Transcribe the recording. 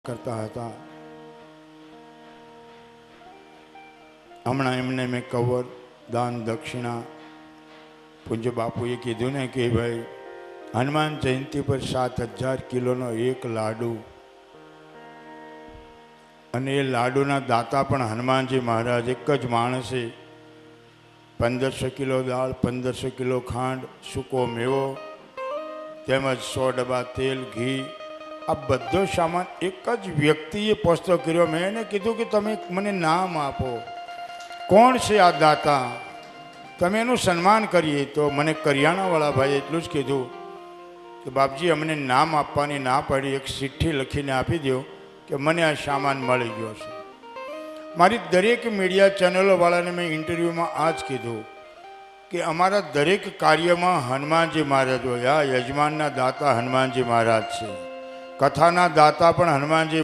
કરતા હતા। હમણાં એમને મેં કવર દાન દક્ષિણા પૂજ્ય બાપુએ કીધું ને કે ભાઈ હનુમાન જયંતિ પર 7000 કિલોનો એક લાડુ, અને એ લાડુના દાતા પણ હનુમાનજી મહારાજ। એક જ માણસે 1500 કિલો દાળ, 1500 કિલો ખાંડ, સૂકો મેવો તેમજ 100 ડબ્બા તેલ, ઘી, આ બધો સામાન એક જ વ્યક્તિએ પહોંચતો કર્યો। મેં એને કીધું કે તમે મને નામ આપો, કોણ છે આ દાતા, તમે એનું સન્માન કરીએ। તો મને કરિયાણાવાળા ભાઈ એટલું જ કીધું કે બાપજી અમને નામ આપવાની ના પડી, એક ચિઠ્ઠી લખીને આપી દો કે મને આ સામાન મળી ગયો છે। મારી દરેક મીડિયા ચેનલોવાળાને મેં ઇન્ટરવ્યૂમાં આ જ કીધું કે અમારા દરેક કાર્યમાં હનુમાનજી મહારાજ હોય। આ યજમાનના દાતા હનુમાનજી મહારાજ છે, કથાના દાતા પણ હનુમાનજી